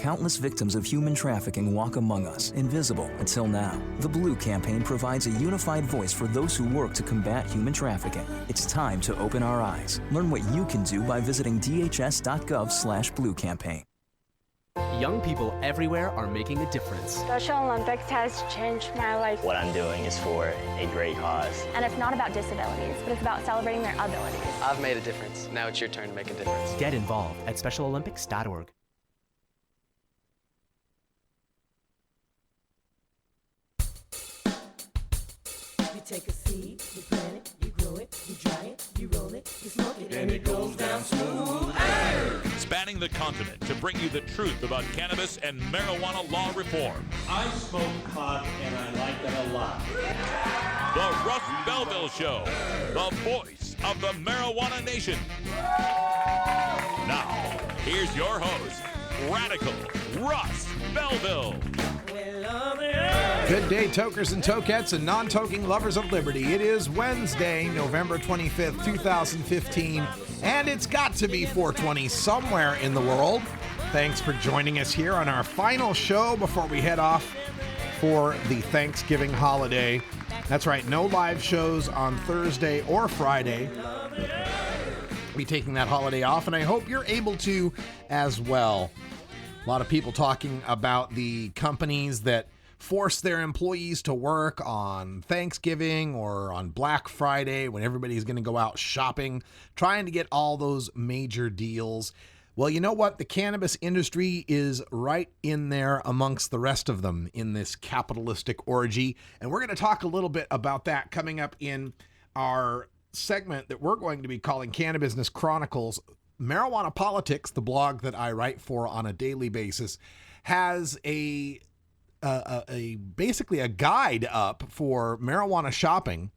countless victims of human trafficking walk among us, invisible until now. The Blue Campaign provides a unified voice for those who work to combat human trafficking. It's time to open our eyes. Learn what you can do by visiting dhs.gov/Blue Campaign. Young people everywhere are making a difference. Special Olympics has changed my life. What I'm doing is for a great cause. And it's not about disabilities, but it's about celebrating their abilities. I've made a difference. Now it's your turn to make a difference. Get involved at SpecialOlympics.org. You take a seed, you plant it, you grow it, you dry it, you roll it, you smoke it, and it goes down smooth. Hey! Spanning the continent to bring you the truth about cannabis and marijuana law reform. I smoke pot and I like it a lot. The Russ Belville Show, the voice of the marijuana nation. Now, here's your host, Radical Russ Belville. Good day, tokers and tokettes and non-toking lovers of liberty. It is Wednesday, November 25th, 2015, and it's got to be 420 somewhere in the world. Thanks for joining us here on our final show before we head off for the Thanksgiving holiday. That's right, no live shows on Thursday or Friday. We'll be taking that holiday off, and I hope you're able to as well. A lot of people talking about the companies that force their employees to work on Thanksgiving or on Black Friday when everybody's going to go out shopping, trying to get all those major deals. Well, you know what? The cannabis industry is right in there amongst the rest of them in this capitalistic orgy. And we're going to talk a little bit about that coming up in our segment that we're going to be calling Cannabusiness Chronicles. Marijuana Politics, the blog that I write for on a daily basis, has basically a guide up for marijuana shopping,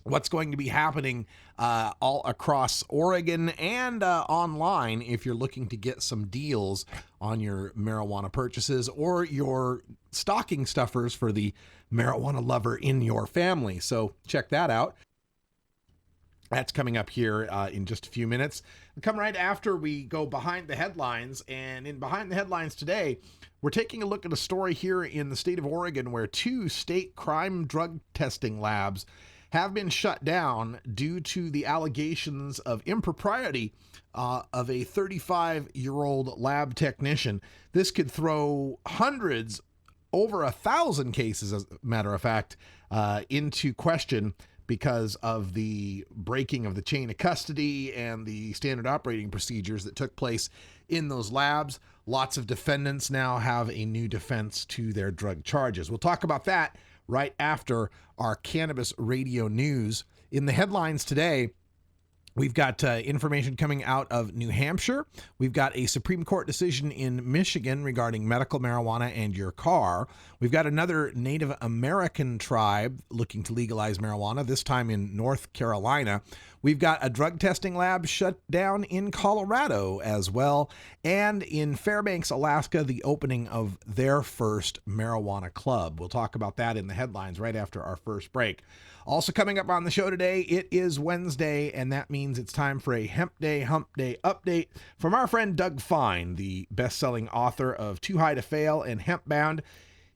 what's going to be happening all across Oregon and online if you're looking to get some deals on your marijuana purchases or your stocking stuffers for the marijuana lover in your family. So check that out. That's coming up here in just a few minutes. We'll come right after we go behind the headlines. And in behind the headlines today, we're taking a look at a story here in the state of Oregon where 2 state crime drug testing labs have been shut down due to the allegations of impropriety of a 35-year-old lab technician. This could throw hundreds, over 1,000 cases, as a matter of fact, into question because of the breaking of the chain of custody and the standard operating procedures that took place in those labs. Lots of defendants now have a new defense to their drug charges. We'll talk about that right after our cannabis radio news. In the headlines today, we've got information coming out of New Hampshire. We've got a Supreme Court decision in Michigan regarding medical marijuana and your car. We've got another Native American tribe looking to legalize marijuana, this time in North Carolina. We've got a drug testing lab shut down in Colorado as well. And in Fairbanks, Alaska, the opening of their first marijuana club. We'll talk about that in the headlines right after our first break. Also coming up on the show today, it is Wednesday, and that means it's time for a Hemp Day, Hump Day update from our friend Doug Fine, the best-selling author of Too High to Fail and Hemp Bound.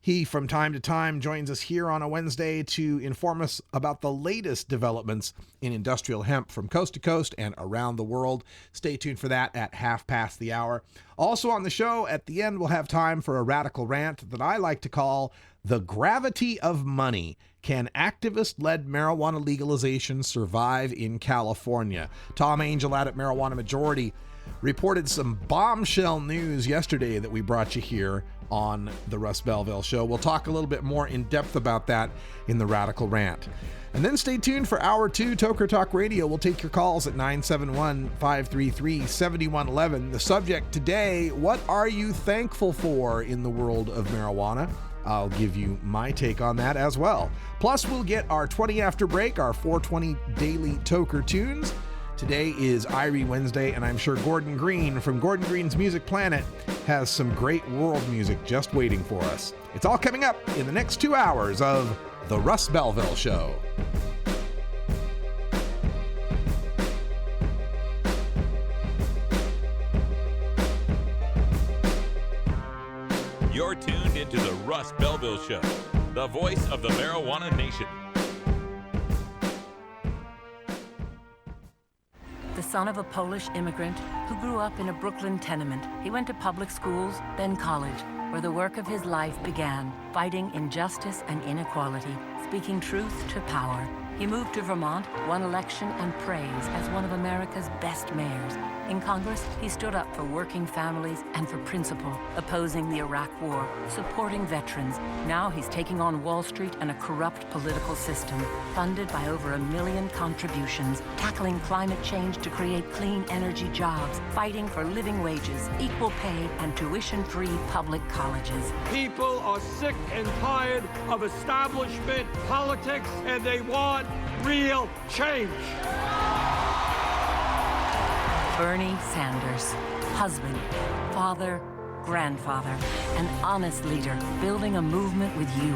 He, from time to time, joins us here on a Wednesday to inform us about the latest developments in industrial hemp from coast to coast and around the world. Stay tuned for that at 1:30. Also on the show, at the end, we'll have time for a radical rant that I like to call The Gravity of Money. Can activist-led marijuana legalization survive in California? Tom Angel out at Marijuana Majority reported some bombshell news yesterday that we brought you here on the Russ Belville Show. We'll talk a little bit more in depth about that in the Radical Rant. And then stay tuned for Hour 2, Toker Talk Radio. We'll take your calls at 971-533-7111. The subject today, what are you thankful for in the world of marijuana? I'll give you my take on that as well. Plus, we'll get our 20 after break, our 420 daily Toker tunes. Today is Irie Wednesday, and I'm sure Gordon Green from Gordon Green's Music Planet has some great world music just waiting for us. It's all coming up in the next 2 hours of The Russ Belville Show. You're tuned into the Russ Belville Show, the voice of the marijuana nation. The son of a Polish immigrant who grew up in a Brooklyn tenement, he went to public schools, then college, where the work of his life began, fighting injustice and inequality, speaking truth to power. He moved to Vermont, won election and praise as one of America's best mayors. In Congress, he stood up for working families and for principle, opposing the Iraq War, supporting veterans. Now he's taking on Wall Street and a corrupt political system, funded by over 1 million contributions, tackling climate change to create clean energy jobs, fighting for living wages, equal pay, and tuition-free public colleges. People are sick and tired of establishment politics, and they want real change. Bernie Sanders, husband, father, grandfather, an honest leader, building a movement with you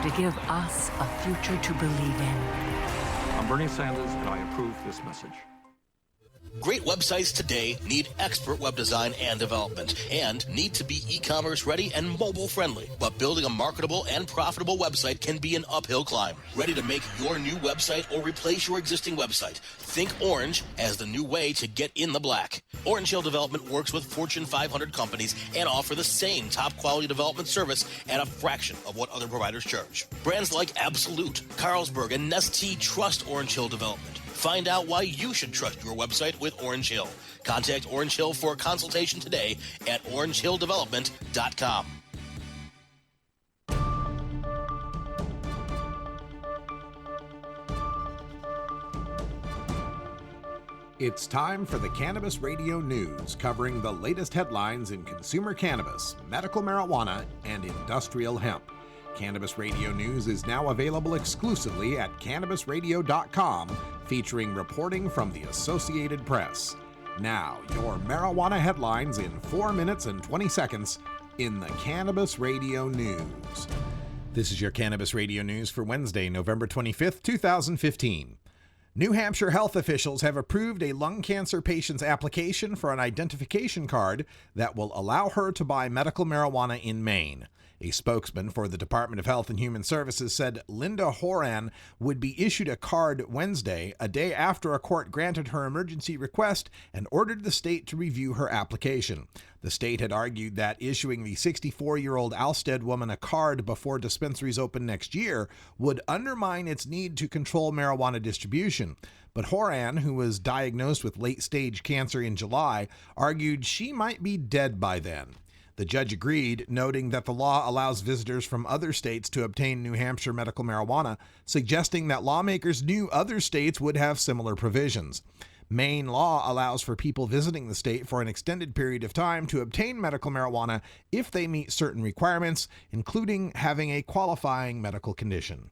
to give us a future to believe in. I'm Bernie Sanders, and I approve this message. Great websites today need expert web design and development and need to be e-commerce ready and mobile friendly. But building a marketable and profitable website can be an uphill climb. Ready to make your new website or replace your existing website? Think Orange as the new way to get in the black. Orange Hill Development works with Fortune 500 companies and offer the same top quality development service at a fraction of what other providers charge. Brands like Absolute, Carlsberg, and Nestea trust Orange Hill Development. Find out why you should trust your website with Orange Hill. Contact Orange Hill for a consultation today at orangehilldevelopment.com. It's time for the Cannabis Radio News, covering the latest headlines in consumer cannabis, medical marijuana, and industrial hemp. Cannabis Radio News is now available exclusively at cannabisradio.com, featuring reporting from the Associated Press. Now, your marijuana headlines in 4 minutes and 20 seconds in the Cannabis Radio News. This is your Cannabis Radio News for Wednesday, November 25th, 2015. New Hampshire health officials have approved a lung cancer patient's application for an identification card that will allow her to buy medical marijuana in Maine. A spokesman for the Department of Health and Human Services said Linda Horan would be issued a card Wednesday, a day after a court granted her emergency request and ordered the state to review her application. The state had argued that issuing the 64-year-old Alstead woman a card before dispensaries open next year would undermine its need to control marijuana distribution. But Horan, who was diagnosed with late-stage cancer in July, argued she might be dead by then. The judge agreed, noting that the law allows visitors from other states to obtain New Hampshire medical marijuana, suggesting that lawmakers knew other states would have similar provisions. Maine law allows for people visiting the state for an extended period of time to obtain medical marijuana if they meet certain requirements, including having a qualifying medical condition.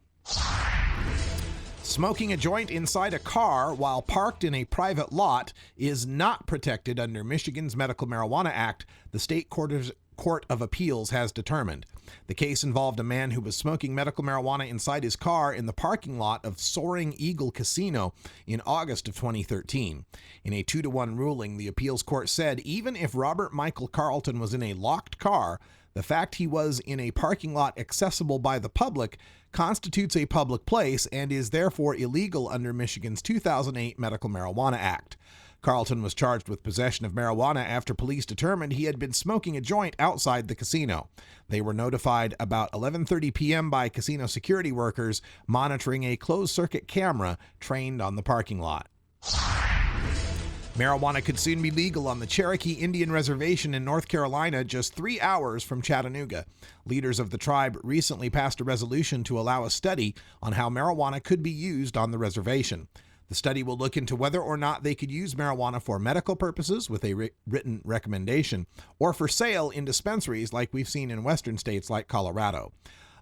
Smoking a joint inside a car while parked in a private lot is not protected under Michigan's Medical Marijuana Act, the state Court of Appeals has determined. The case involved a man who was smoking medical marijuana inside his car in the parking lot of Soaring Eagle Casino in August of 2013. In a 2-1 ruling, the appeals court said even if Robert Michael Carlton was in a locked car, the fact he was in a parking lot accessible by the public constitutes a public place and is therefore illegal under Michigan's 2008 Medical Marijuana Act. Carlton was charged with possession of marijuana after police determined he had been smoking a joint outside the casino. They were notified about 11:30 p.m. by casino security workers monitoring a closed-circuit camera trained on the parking lot. Marijuana could soon be legal on the Cherokee Indian Reservation in North Carolina, just 3 hours from Chattanooga. Leaders of the tribe recently passed a resolution to allow a study on how marijuana could be used on the reservation. The study will look into whether or not they could use marijuana for medical purposes with a written recommendation, or for sale in dispensaries like we've seen in western states like Colorado.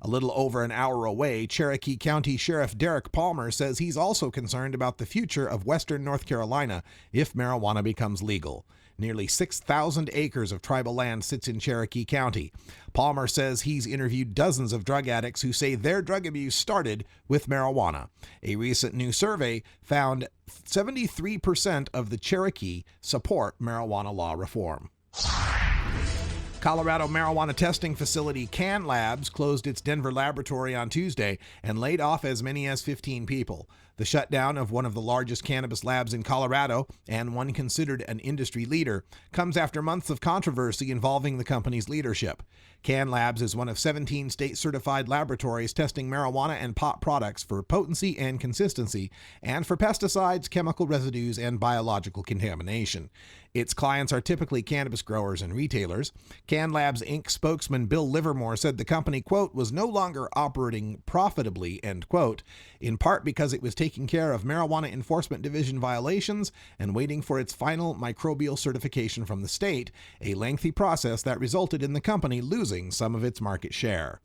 A little over an hour away, Cherokee County Sheriff Derek Palmer says he's also concerned about the future of western North Carolina if marijuana becomes legal. Nearly 6,000 acres of tribal land sits in Cherokee County. Palmer says he's interviewed dozens of drug addicts who say their drug abuse started with marijuana. A recent new survey found 73% of the Cherokee support marijuana law reform. Colorado marijuana testing facility Cannabis closed its Denver laboratory on Tuesday and laid off as many as 15 people. The shutdown of one of the largest cannabis labs in Colorado, and one considered an industry leader, comes after months of controversy involving the company's leadership. Cannabis is one of 17 state-certified laboratories testing marijuana and pot products for potency and consistency, and for pesticides, chemical residues, and biological contamination. Its clients are typically cannabis growers and retailers. Cannabis Inc. spokesman Bill Livermore said the company, quote, was no longer operating profitably, end quote, in part because it was taking care of Marijuana Enforcement Division violations and waiting for its final microbial certification from the state, a lengthy process that resulted in the company losing some of its market share.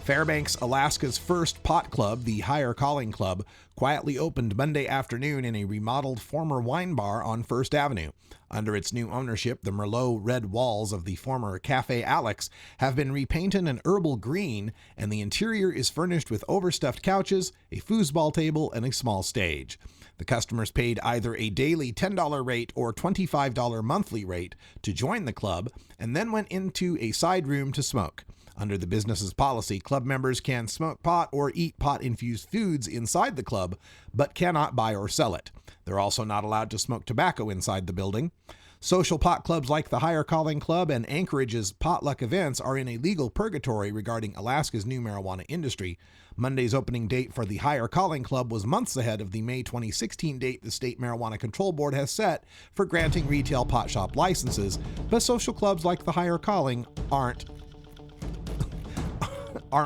Fairbanks, Alaska's first pot club, the Higher Calling Club, quietly opened Monday afternoon in a remodeled former wine bar on First Avenue. Under its new ownership, the Merlot red walls of the former Café Alex have been repainted an herbal green, and the interior is furnished with overstuffed couches, a foosball table, and a small stage. The customers paid either a daily $10 rate or $25 monthly rate to join the club, and then went into a side room to smoke. Under the business's policy, club members can smoke pot or eat pot-infused foods inside the club, but cannot buy or sell it. They're also not allowed to smoke tobacco inside the building. Social pot clubs like the Higher Calling Club and Anchorage's potluck events are in a legal purgatory regarding Alaska's new marijuana industry. Monday's opening date for the Higher Calling Club was months ahead of the May 2016 date the State Marijuana Control Board has set for granting retail pot shop licenses, but social clubs like the Higher Calling aren't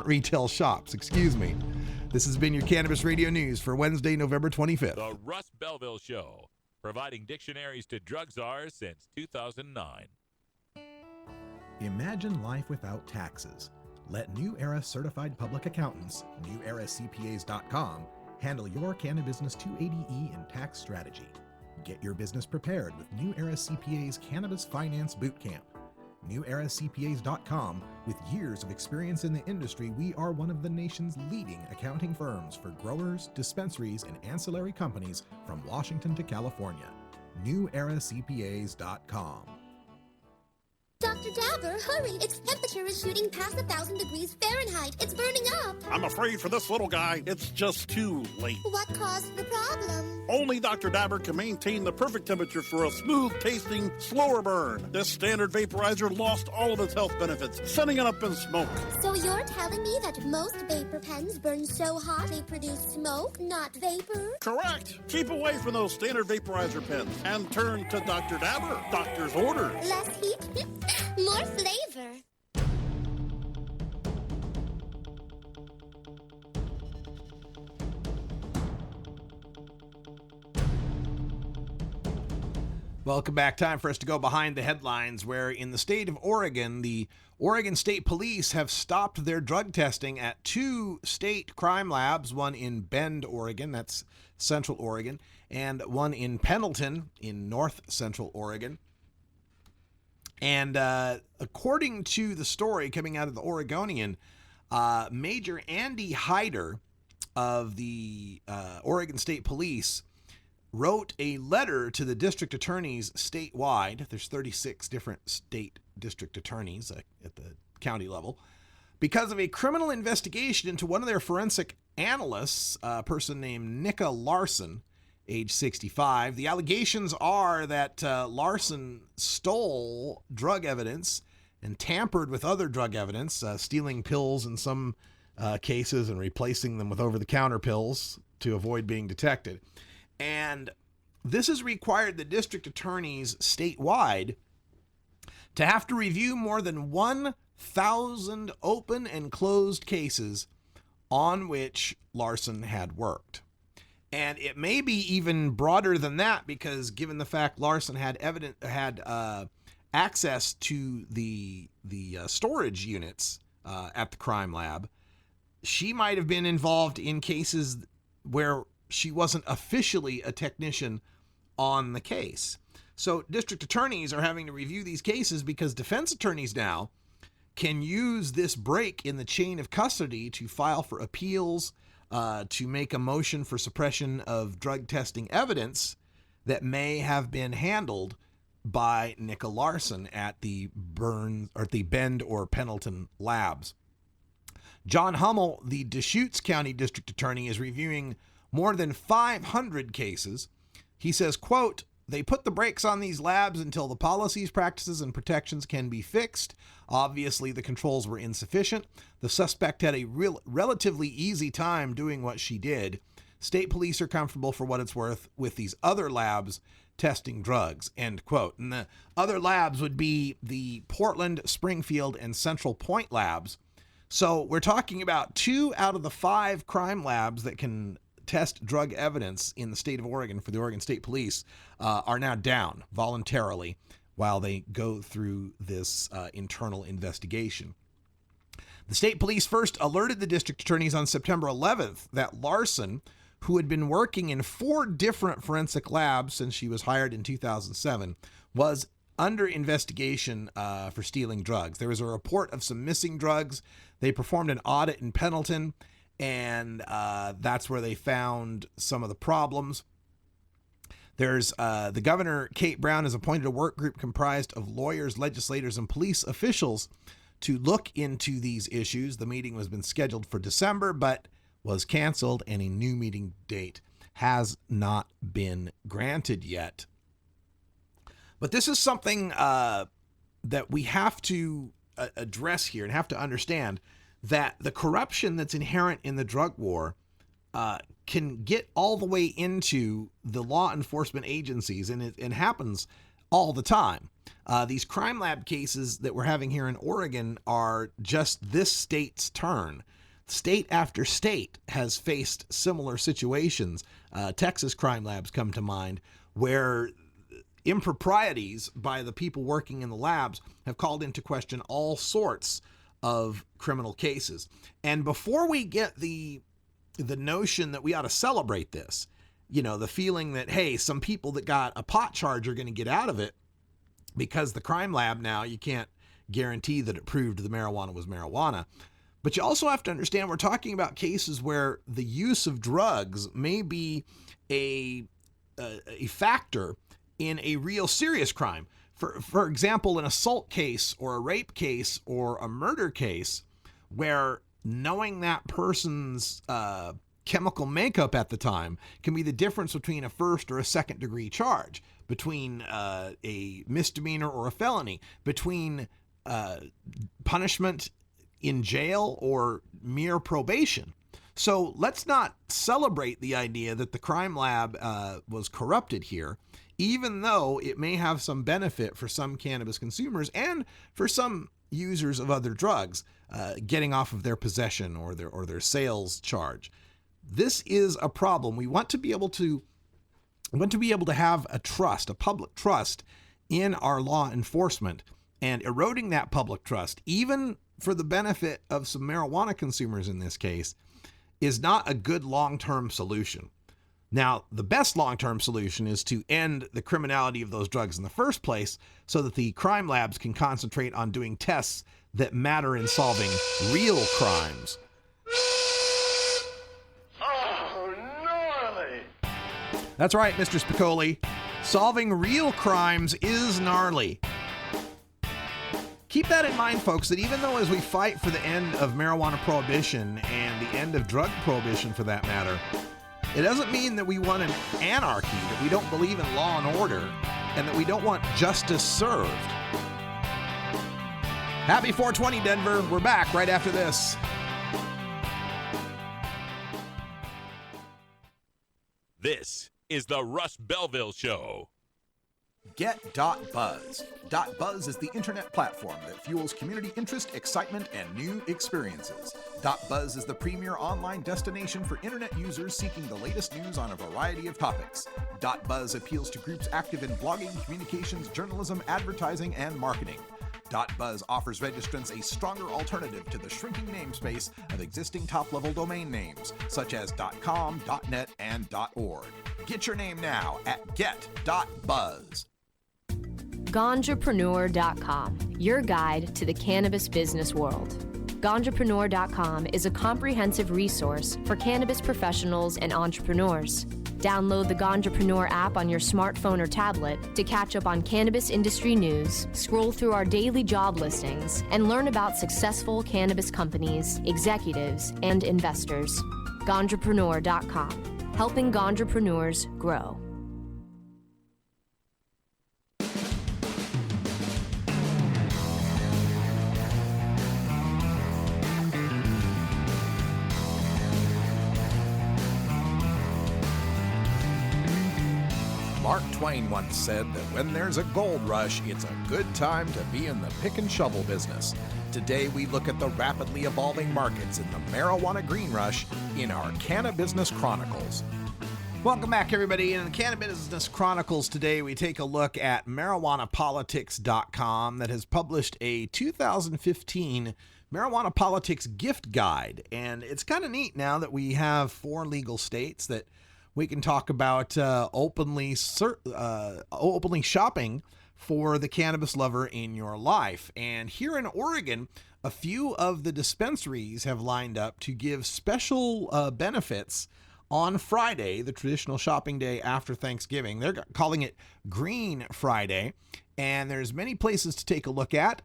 retail shops. Excuse me. This has been your Cannabis Radio News for Wednesday, November 25th. The Russ Belville Show, providing dictionaries to drug czars since 2009. Imagine life without taxes. Let New Era certified public accountants, NewEraCPAs.com, handle your Cannabis 280E and tax strategy. Get your business prepared with New Era CPAs Cannabis Finance Bootcamp. NewEraCPAs.com. With years of experience in the industry, we are one of the nation's leading accounting firms for growers, dispensaries, and ancillary companies from Washington to California. NewEraCPAs.com. Dr. Dabber, hurry! Its temperature is shooting past 1,000 degrees Fahrenheit. It's burning up. I'm afraid for this little guy, it's just too late. What caused the problem? Only Dr. Dabber can maintain the perfect temperature for a smooth-tasting, slower burn. This standard vaporizer lost all of its health benefits, sending it up in smoke. So you're telling me that most vapor pens burn so hot they produce smoke, not vapor? Correct. Keep away from those standard vaporizer pens and turn to Dr. Dabber. Doctor's order. Less heat, more flavor. Welcome back. Time for us to go behind the headlines, where in the state of Oregon, the Oregon State Police have stopped their drug testing at 2 state crime labs, one in Bend, Oregon, that's Central Oregon, and one in Pendleton in North Central Oregon. And according to the story coming out of the Oregonian, Major Andy Hyder of the Oregon State Police wrote a letter to the district attorneys statewide. There's 36 different state district attorneys at the county level, because of a criminal investigation into one of their forensic analysts, a person named Nika Larson, age 65. The allegations are that Larson stole drug evidence and tampered with other drug evidence, stealing pills in some cases and replacing them with over-the-counter pills to avoid being detected. And this has required the district attorneys statewide to have to review more than 1,000 open and closed cases on which Larson had worked. And it may be even broader than that, because given the fact Larson had access to the storage units at the crime lab, she might have been involved in cases where she wasn't officially a technician on the case. So district attorneys are having to review these cases because defense attorneys now can use this break in the chain of custody to file for appeals, to make a motion for suppression of drug testing evidence that may have been handled by Nika Larson at the Bend or Pendleton labs. John Hummel, the Deschutes County District Attorney, is reviewing more than 500 cases. He says, quote, "They put the brakes on these labs until the policies, practices, and protections can be fixed. Obviously, the controls were insufficient. The suspect had a relatively easy time doing what she did. State police are comfortable, for what it's worth, with these other labs testing drugs," end quote. And the other labs would be the Portland, Springfield, and Central Point labs. So we're talking about 2 out of the 5 crime labs that can test drug evidence in the state of Oregon for the Oregon State Police are now down voluntarily while they go through this internal investigation. The state police first alerted the district attorneys on September 11th that Larson, who had been working in 4 different forensic labs since she was hired in 2007, was under investigation for stealing drugs. There was a report of some missing drugs. They performed an audit in Pendleton, and that's where they found some of the problems. There's the governor, Kate Brown, has appointed a work group comprised of lawyers, legislators, and police officials to look into these issues. The meeting was been scheduled for December, but was canceled, and a new meeting date has not been granted yet. But this is something that we have to address here and have to understand, that the corruption that's inherent in the drug war can get all the way into the law enforcement agencies, and it happens all the time. These crime lab cases that we're having here in Oregon are just this state's turn. State after state has faced similar situations. Texas crime labs come to mind, where improprieties by the people working in the labs have called into question all sorts of criminal cases. And before we get the notion that we ought to celebrate this, the feeling that, hey, some people that got a pot charge are going to get out of it because the crime lab now, you can't guarantee that it proved the marijuana was marijuana. But you also have to understand, we're talking about cases where the use of drugs may be a factor in a real serious crime. For example, an assault case or a rape case or a murder case, where knowing that person's chemical makeup at the time can be the difference between a first or a second degree charge, between a misdemeanor or a felony, between punishment in jail or mere probation. So let's not celebrate the idea that the crime lab was corrupted here, even though it may have some benefit for some cannabis consumers and for some users of other drugs getting off of their possession or their sales charge. This is a problem. We want to be able to have a public trust in our law enforcement, and eroding that public trust, even for the benefit of some marijuana consumers in this case, is not a good long-term solution. Now, the best long-term solution is to end the criminality of those drugs in the first place, so that the crime labs can concentrate on doing tests that matter in solving real crimes. Oh, gnarly! That's right, Mr. Spicoli. Solving real crimes is gnarly. Keep that in mind, folks, that even though as we fight for the end of marijuana prohibition and the end of drug prohibition for that matter, it doesn't mean that we want an anarchy, that we don't believe in law and order, and that we don't want justice served. Happy 420, Denver. We're back right after this. This is the Russ Belville Show. GetDocBuzz. DocBuzz is the internet platform that fuels community interest, excitement, and new experiences. DocBuzz is the premier online destination for internet users seeking the latest news on a variety of topics. DocBuzz appeals to groups active in blogging, communications, journalism, advertising, and marketing. DocBuzz offers registrants a stronger alternative to the shrinking namespace of existing top-level domain names, such as .com, .net, and .org. Get your name now at get.buzz. Ganjapreneur.com, your guide to the cannabis business world. Ganjapreneur.com is a comprehensive resource for cannabis professionals and entrepreneurs. Download the Ganjapreneur app on your smartphone or tablet to catch up on cannabis industry news, scroll through our daily job listings, and learn about successful cannabis companies, executives, and investors. Ganjapreneur.com, helping Ganjapreneurs grow. Mark Twain once said that when there's a gold rush, it's a good time to be in the pick and shovel business. Today, we look at the rapidly evolving markets in the marijuana green rush in our Cannabis Chronicles. Welcome back, everybody. In the Cannabis Chronicles today, we take a look at marijuanapolitics.com that has published a 2015 Marijuana Politics gift guide. And it's kind of neat now that we have 4 legal states that we can talk about openly shopping for the cannabis lover in your life. And here in Oregon, a few of the dispensaries have lined up to give special benefits on Friday, the traditional shopping day after Thanksgiving. They're calling it Green Friday, and there's many places to take a look at.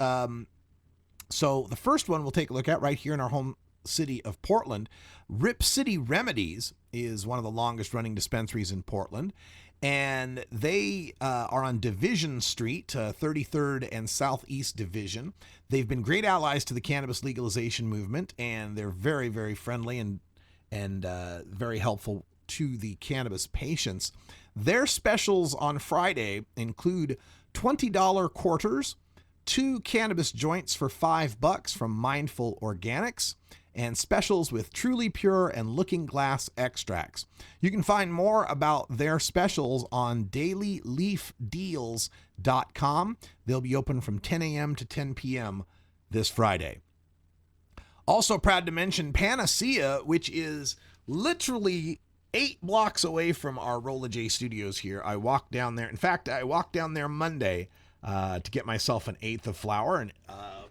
So the first one we'll take a look at right here in our home city of Portland. Rip City Remedies is one of the longest running dispensaries in Portland, and they are on Division Street, 33rd and Southeast Division. They've been great allies to the cannabis legalization movement, and they're very, very friendly and very helpful to the cannabis patients. Their specials on Friday include $20 quarters, 2 cannabis joints for $5 from Mindful Organics, and specials with Truly Pure and Looking Glass extracts. You can find more about their specials on dailyleafdeals.com. They'll be open from 10 a.m. to 10 p.m. this Friday. Also proud to mention Panacea, which is literally 8 blocks away from our Rolla J Studios here. I walked down there. In fact, I walked down there Monday to get myself an 1/8 of flower. And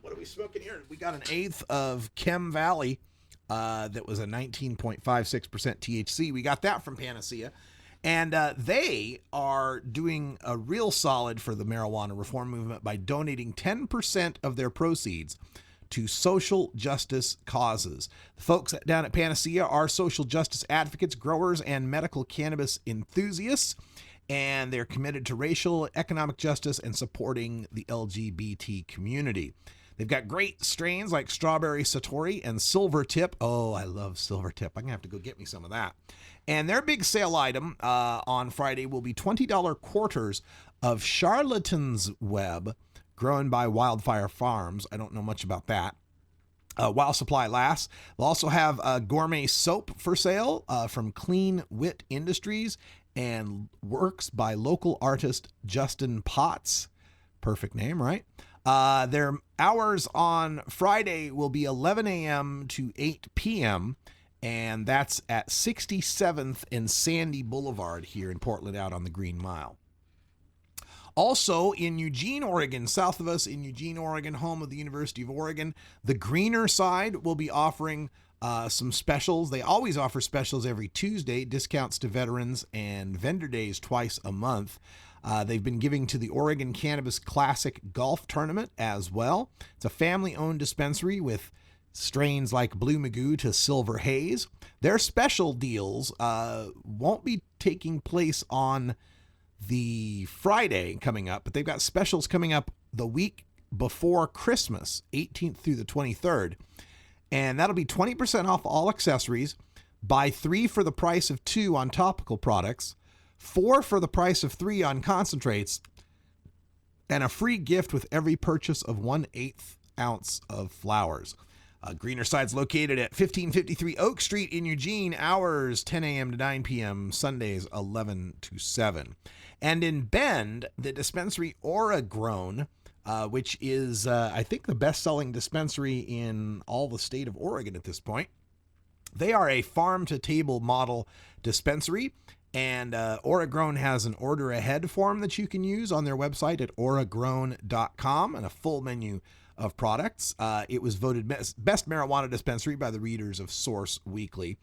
what are we smoking here? We got an 1/8 of Chem Valley that was a 19.56% THC. We got that from Panacea. And they are doing a real solid for the marijuana reform movement by donating 10% of their proceeds to social justice causes. The folks down at Panacea are social justice advocates, growers, and medical cannabis enthusiasts, and they're committed to racial, economic justice, and supporting the LGBT community. They've got great strains like Strawberry Satori and Silver Tip. Oh, I love Silver Tip. I'm going to have to go get me some of that. And their big sale item on Friday will be $20 quarters of Charlatan's Web, grown by Wildfire Farms. I don't know much about that. While supply lasts. They'll also have gourmet soap for sale from Clean Wit Industries and works by local artist Justin Potts. Perfect name, right? Their hours on Friday will be 11 a.m. to 8 p.m., and that's at 67th and Sandy Boulevard here in Portland out on the Green Mile. Also in Eugene, Oregon, south of us in Eugene, Oregon, home of the University of Oregon, the Greener Side will be offering some specials. They always offer specials every Tuesday, discounts to veterans, and vendor days twice a month. They've been giving to the Oregon Cannabis Classic Golf Tournament as well. It's a family-owned dispensary with strains like Blue Magoo to Silver Haze. Their special deals won't be taking place on the Friday coming up, but they've got specials coming up the week before Christmas, 18th through the 23rd. And that'll be 20% off all accessories, buy 3 for the price of 2 on topical products, 4 for the price of 3 on concentrates, and a free gift with every purchase of 1/8 ounce of flowers. Greener Side's located at 1553 Oak Street in Eugene, hours 10 a.m. to 9 p.m., Sundays 11 to 7. And in Bend, the dispensary Aura Grown, which is, I think, the best-selling dispensary in all the state of Oregon at this point. They are a farm-to-table model dispensary, and Aura Grown has an order-ahead form that you can use on their website at auragrown.com and a full menu of products. It was voted best marijuana dispensary by the readers of Source Weekly.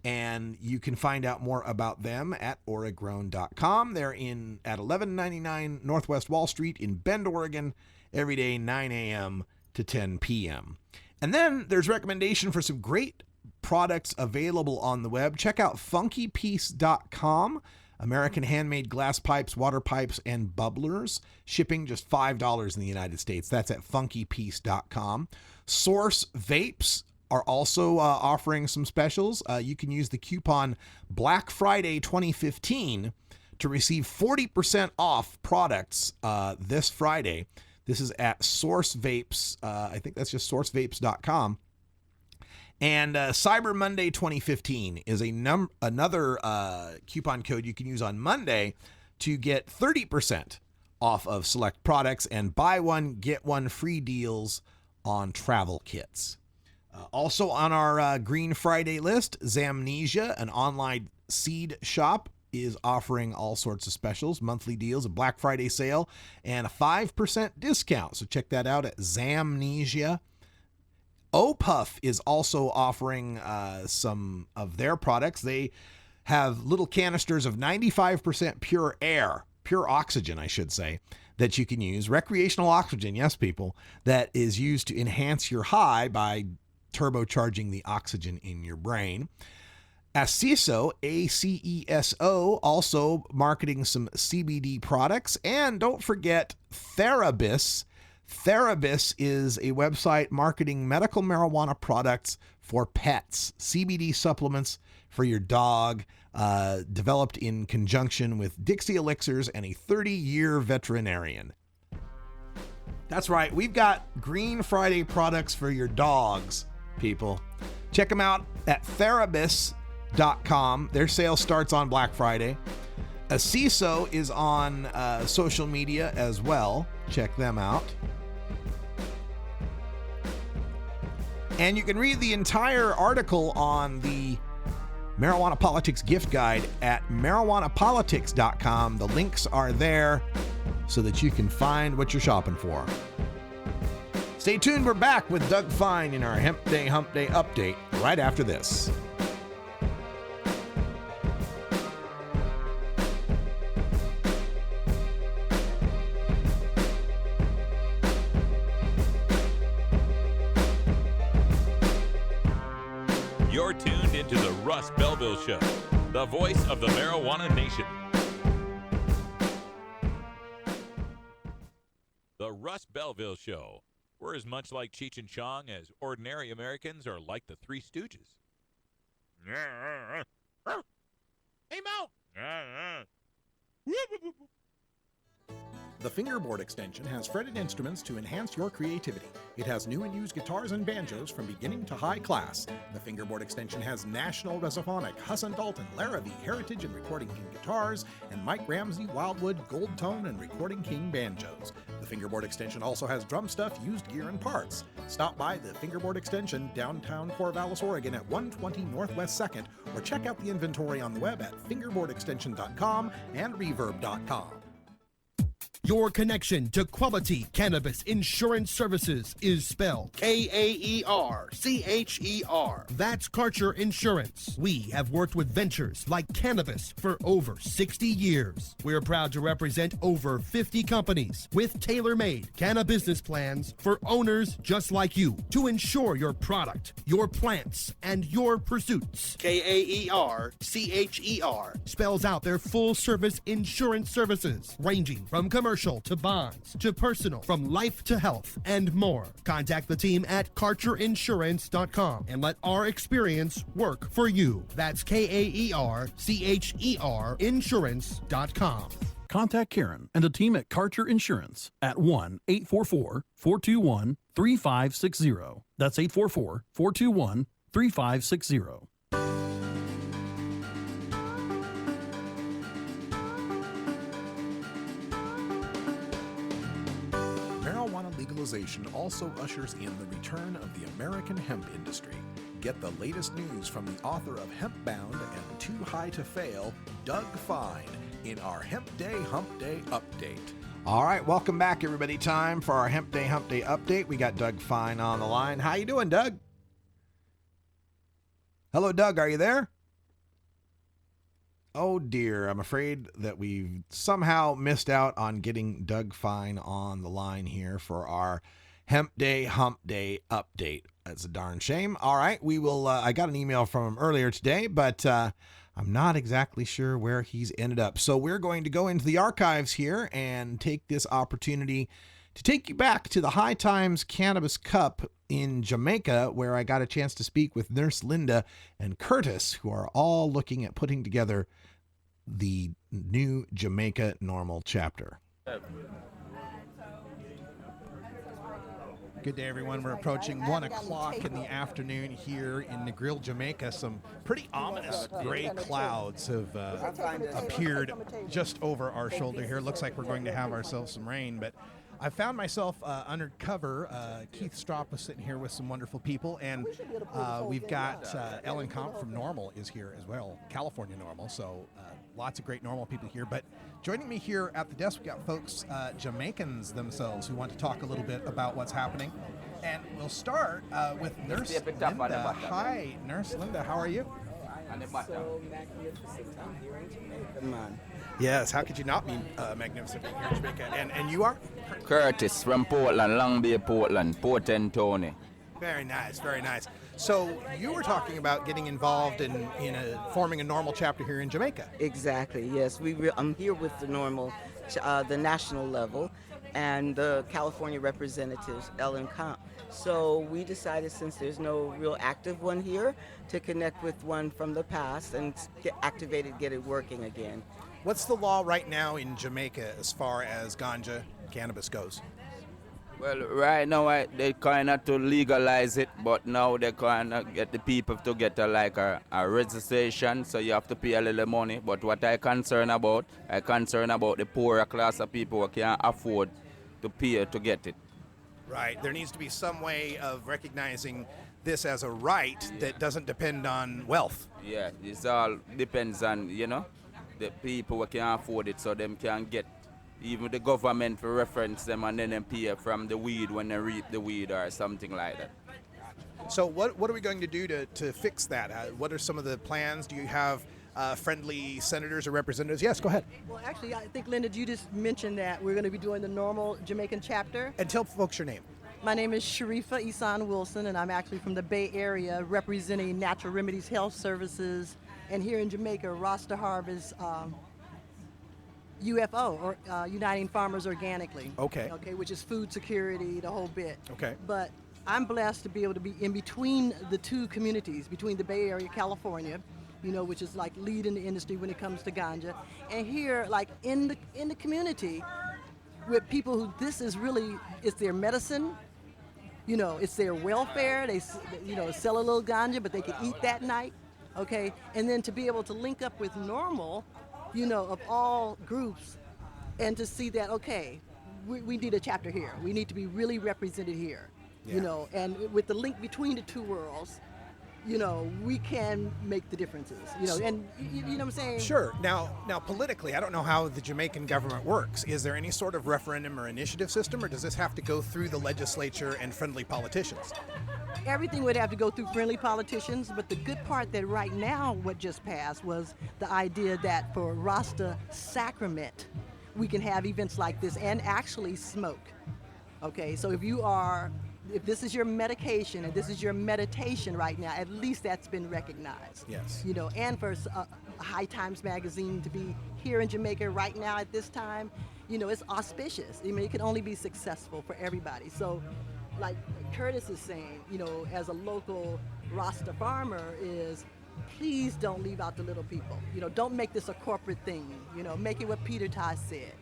And you can find out more about them at auragrown.com. They're at 1199 Northwest Wall Street in Bend, Oregon, every day 9 a.m. to 10 p.m. And then there's recommendation for some great products available on the web. Check out funkypiece.com. American handmade glass pipes, water pipes, and bubblers. Shipping just $5 in the United States. That's at funkypiece.com. Source Vapes are also offering some specials. You can use the coupon Black Friday 2015 to receive 40% off products this Friday. This is at Source Vapes. I think that's just sourcevapes.com. And Cyber Monday 2015 is another coupon code you can use on Monday to get 30% off of select products and buy one, get one free deals on travel kits. Also on our Green Friday list, Zamnesia, an online seed shop, is offering all sorts of specials, monthly deals, a Black Friday sale, and a 5% discount. So check that out at Zamnesia. OPUF is also offering some of their products. They have little canisters of 95% pure air, pure oxygen, I should say, that you can use. Recreational oxygen, yes, people, that is used to enhance your high by turbocharging the oxygen in your brain. Aceso, ACESO, also marketing some CBD products. And don't forget Therabis. Therabis is a website marketing medical marijuana products for pets, CBD supplements for your dog, developed in conjunction with Dixie Elixirs and a 30-year veterinarian. That's right, we've got Green Friday products for your dogs, people. Check them out at Therabis.com. Their sale starts on Black Friday. Aceso is on social media as well. Check them out. And you can read the entire article on the Marijuana Politics gift guide at marijuanapolitics.com. The links are there so that you can find what you're shopping for. Stay tuned. We're back with Doug Fine in our Hemp Day Hump Day update right after this. You're tuned into the Russ Belville Show, the voice of the marijuana nation. The Russ Belville Show. We're as much like Cheech and Chong as ordinary Americans are like the Three Stooges. Hey, Mo! The Fingerboard Extension has fretted instruments to enhance your creativity. It has new and used guitars and banjos from beginning to high class. The Fingerboard Extension has National Resophonic, Husson Dalton, Larrabee, Heritage and Recording King guitars, and Mike Ramsey, Wildwood, Gold Tone, and Recording King banjos. The Fingerboard Extension also has drum stuff, used gear, and parts. Stop by the Fingerboard Extension, downtown Corvallis, Oregon at 120 Northwest 2nd, or check out the inventory on the web at fingerboardextension.com and reverb.com. Your connection to quality cannabis insurance services is spelled K-A-E-R-C-H-E-R. That's Karcher Insurance. We have worked with ventures like Cannabis for over 60 years. We're proud to represent over 50 companies with tailor-made cannabis plans for owners just like you to insure your product, your plants, and your pursuits. K-A-E-R-C-H-E-R spells out their full-service insurance services ranging from commercial to bonds to personal, from life to health, and more. Contact the team at KarcherInsurance.com and let our experience work for you. That's K-A-E-R-C-H-E-R Insurance.com. Contact Karen and the team at Karcher Insurance at 1-844-421-3560. That's 844-421-3560. Legalization also ushers in the return of the American hemp industry. Get the latest news from the author of Hempbound and Too High to Fail, Doug Fine, in our Hemp Day Hump Day update. All right, welcome back, everybody. Time for our Hemp Day Hump Day update. We got Doug Fine on the line. How you doing, Doug? Hello, Doug. Are you there? Oh dear, I'm afraid that we've somehow missed out on getting Doug Fine on the line here for our Hemp Day, Hump Day update. That's a darn shame. All right, we will. I got an email from him earlier today, but I'm not exactly sure where he's ended up. So we're going to go into the archives here and take this opportunity to take you back to the High Times Cannabis Cup in Jamaica, where I got a chance to speak with Nurse Linda and Curtis, who are all looking at putting together the new Jamaica Normal chapter. Good day, everyone. We're approaching 1 o'clock in the afternoon here in Negril, Jamaica. Some pretty ominous gray clouds have appeared just over our shoulder here. Looks like we're going to have ourselves some rain, but I found myself undercover. Keith Stropp was sitting here with some wonderful people, and we've got Ellen Comp from Normal is here as well, California Normal, so lots of great Normal people here. But joining me here at the desk, we've got folks, Jamaicans themselves, who want to talk a little bit about what's happening. And we'll start with Nurse Linda. Hi, Nurse Linda, how are you? So magnificent. I'm here in Jamaica, man. Yes, how could you not be magnificent here in Jamaica? And you are? Curtis from Portland, Long Bay, Portland, Port and Tony. Very nice, very nice. So you were talking about getting involved in forming a Normal chapter here in Jamaica. Exactly, yes. I'm here with the Normal, the national level, and the California representatives, Ellen Comp. So we decided, since there's no real active one here, to connect with one from the past and get activated, get it working again. What's the law right now in Jamaica as far as ganja cannabis goes? Well, right now they kind of to legalize it, but now they kind of get the people to get a registration, so you have to pay a little money. But what I concern about the poorer class of people who can't afford to pay to get it. Right. There needs to be some way of recognizing this as a right that doesn't depend on wealth. Yeah, it all depends on, the people who can afford it, so them can get, even the government to reference them and then pay from the weed when they reap the weed or something like that. So what are we going to do to fix that? What are some of the plans? Do you have friendly senators or representatives? Yes, go ahead. Well, actually, I think, Linda, you just mentioned that we're going to be doing the Normal Jamaican chapter. And tell folks your name. My name is Sharifa Isan Wilson, and I'm actually from the Bay Area representing Natural Remedies Health Services, and here in Jamaica, Rasta Harvest UFO, or Uniting Farmers Organically. Okay. Okay, which is food security, the whole bit. Okay. But I'm blessed to be able to be in between the two communities, between the Bay Area, California, which is like leading the industry when it comes to ganja, and here, like in the community, with people who this is really, it's their medicine, it's their welfare. They, sell a little ganja, but they can eat that night, okay? And then to be able to link up with Normal, of all groups, and to see that, okay, we need a chapter here. We need to be really represented here, and with the link between the two worlds, we can make the differences, and you know what I'm saying? Sure. Now politically, I don't know how the Jamaican government works. Is there any sort of referendum or initiative system, or does this have to go through the legislature and friendly politicians? Everything would have to go through friendly politicians, but the good part that right now what just passed was the idea that for Rasta Sacrament, we can have events like this and actually smoke. Okay, so if this is your medication and this is your meditation right now, at least that's been recognized. Yes. And for High Times magazine to be here in Jamaica right now at this time, it's auspicious. I mean, it can only be successful for everybody. So, like Curtis is saying, as a local Rasta farmer, is please don't leave out the little people. Don't make this a corporate thing. Make it what Peter Tosh said.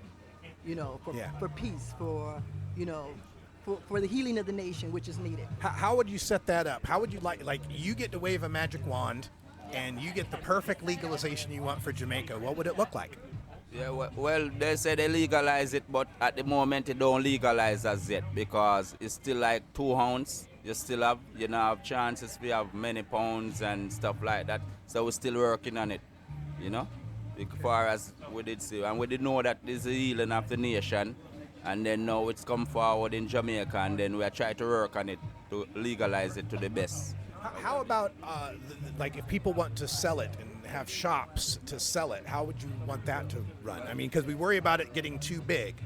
For peace, for the healing of the nation, which is needed. How would you set that up? How would you like you get to wave a magic wand and you get the perfect legalization you want for Jamaica? What would it look like? Yeah, well, they say they legalize it, but at the moment it don't legalize as yet because it's still like 2 ounces. You still have, chances we have many pounds and stuff like that. So we're still working on it, as far as we did see. And we did know that this is the healing of the nation. And then now it's come forward in Jamaica, and then we are trying to work on it to legalize it to the best. How about, if people want to sell it and have shops to sell it, how would you want that to run? I mean, because we worry about it getting too big.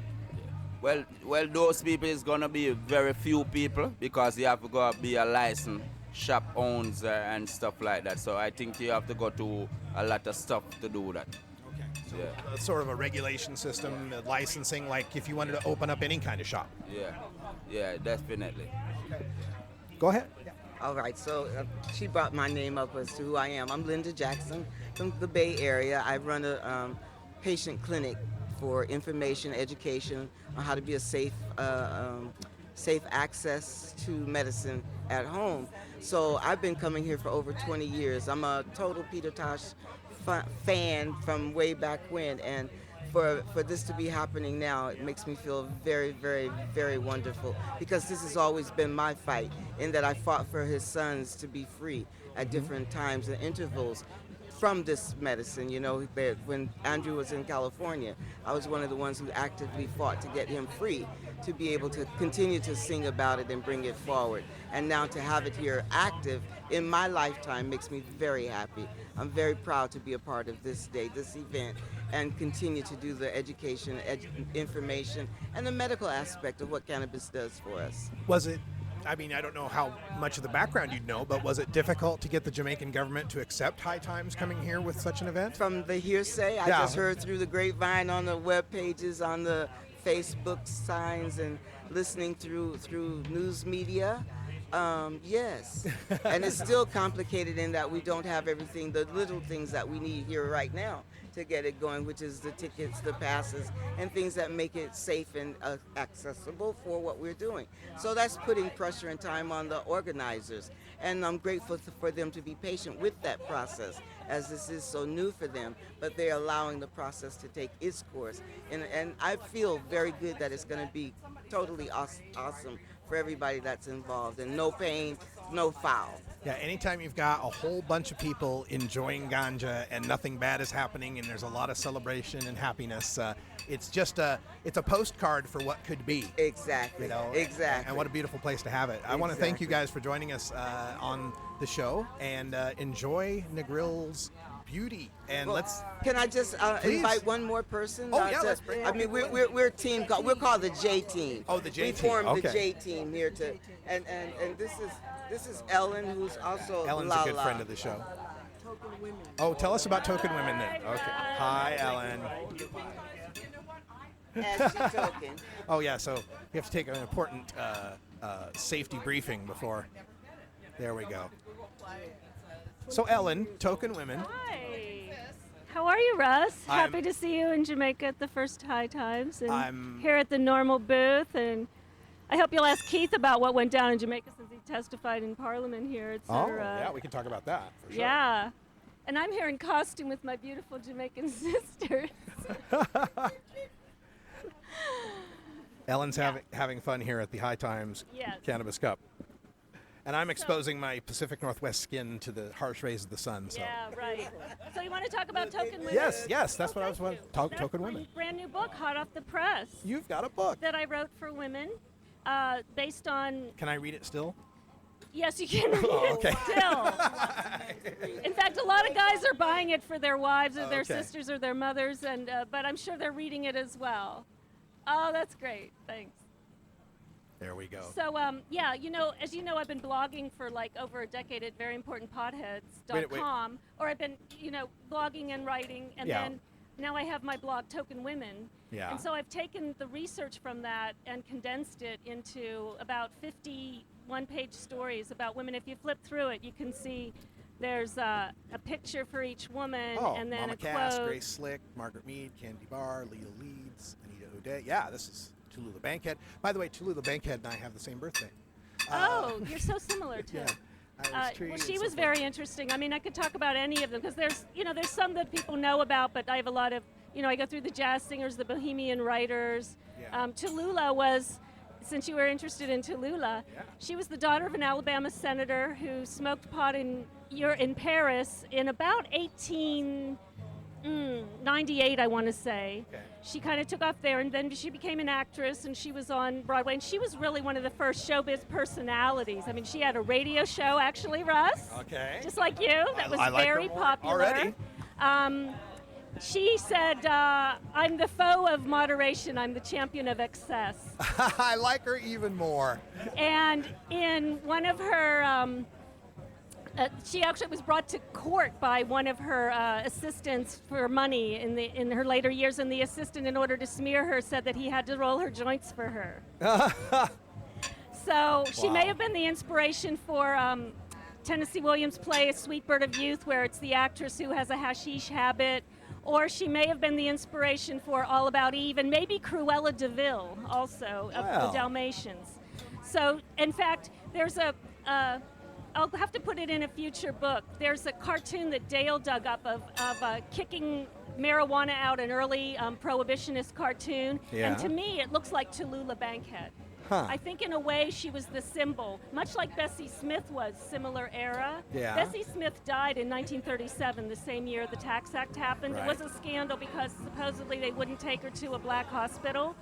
Well, those people is gonna be very few people because you have to go be a licensed shop owns and stuff like that. So I think you have to go to a lot of stuff to do that. Okay. So sort of a regulation system, licensing, like if you wanted to open up any kind of shop. Yeah, definitely. Okay. Go ahead. Yeah. All right, so she brought my name up as to who I am. I'm Linda Jackson from the Bay Area. I run a patient clinic for information, education on how to be a safe access to medicine at home. So I've been coming here for over 20 years. I'm a total Peter Tosh fan from way back when, and for this to be happening now, it makes me feel very, very, very wonderful, because this has always been my fight, in that I fought for his sons to be free at different times and intervals from this medicine. You know, that when Andrew was in California, I was one of the ones who actively fought to get him free, to be able to continue to sing about it and bring it forward. And now to have it here active in my lifetime makes me very happy. I'm very proud to be a part of this day, this event, and continue to do the education, information, and the medical aspect of what cannabis does for us. Was it, I mean, I don't know how much of the background you'd know, but was it difficult to get the Jamaican government to accept High Times coming here with such an event? From the hearsay, I just heard through the grapevine, on the web pages, on the Facebook signs, and listening through news media. Yes. And it's still complicated in that we don't have everything, the little things that we need here right now to get it going, which is the tickets, the passes, and things that make it safe and accessible for what we're doing. So that's putting pressure and time on the organizers. And I'm grateful for them to be patient with that process, as this is so new for them, but they're allowing the process to take its course. And I feel very good that it's going to be totally awesome for everybody that's involved, and no pain, no foul. Yeah, anytime you've got a whole bunch of people enjoying ganja and nothing bad is happening and there's a lot of celebration and happiness, it's just it's a postcard for what could be. Exactly. You know, exactly. And what a beautiful place to have it. I want to thank you guys for joining us on the show, and enjoy Negrill's beauty. And can I just invite one more person? Let's bring. I mean, we're a team called, we're called the J Team. Oh, the J we Team. We formed okay. the J Team here to, and this is Ellen, who's also Ellen's a good friend of the show. Token Women. Oh, tell us about Token Women then. Okay. Hi, Ellen. As she token. Oh yeah, so we have to take an important safety briefing before. There we go. So Ellen, Token Women. Hi. How are you, Russ? Happy to see you in Jamaica at the first High Times, and I'm here at the Normal booth. And I hope you'll ask Keith about what went down in Jamaica, since he testified in Parliament here, etc. Yeah, we can talk about that for sure. Yeah. And I'm here in costume with my beautiful Jamaican sisters. Ellen's having fun here at the High Times Cannabis Cup. And I'm exposing my Pacific Northwest skin to the harsh rays of the sun. So. Yeah, right. So you want to talk about Token Women? Yes, that's what I was wanting. Token Women. Brand new book, hot off the press. You've got a book. That I wrote for women, based on... Can I read it still? Yes, you can read it still. In fact, a lot of guys are buying it for their wives or their sisters or their mothers, and but I'm sure they're reading it as well. Oh, that's great. Thanks. There we go. So, yeah, as you know, I've been blogging for like over a decade at veryimportantpotheads.com, or I've been, blogging and writing, and then now I have my blog, Token Women. Yeah. And so I've taken the research from that and condensed it into about 50 one-page stories about women. If you flip through it, you can see there's a picture for each woman, and then Mama a Cass, quote. Grace Slick, Margaret Mead, Candy Barr, Lita Leeds, Anita O'Day. Yeah, this is Tallulah Bankhead. By the way, Tallulah Bankhead and I have the same birthday. Oh, you're so similar too. Well, she was very interesting. I mean, I could talk about any of them, because there's some that people know about, but I have a lot of, I go through the jazz singers, the bohemian writers. Tallulah was, since you were interested in Tallulah, she was the daughter of an Alabama senator who smoked pot in Paris in about 1898, I want to say. Okay. She kind of took off there, and then she became an actress, and she was on Broadway, and she was really one of the first showbiz personalities. I mean, she had a radio show, actually, Russ. Okay. Just like you. That was I like very her popular. already. She said, I'm the foe of moderation. I'm the champion of excess. I like her even more. And in one of her, she actually was brought to court by one of her assistants for money in her later years, and the assistant, in order to smear her, said that he had to roll her joints for her. So she may have been the inspiration for Tennessee Williams' play A Sweet Bird of Youth, where it's the actress who has a hashish habit. Or she may have been the inspiration for All About Eve, and maybe Cruella de Vil also, of the Dalmatians. So, in fact, there's I'll have to put it in a future book. There's a cartoon that Dale dug up of kicking marijuana out, an early prohibitionist cartoon. Yeah. And to me, it looks like Tallulah Bankhead. Huh. I think in a way she was the symbol, much like Bessie Smith was, similar era. Yeah. Bessie Smith died in 1937, the same year the Tax Act happened. Right. It was a scandal because supposedly they wouldn't take her to a black hospital.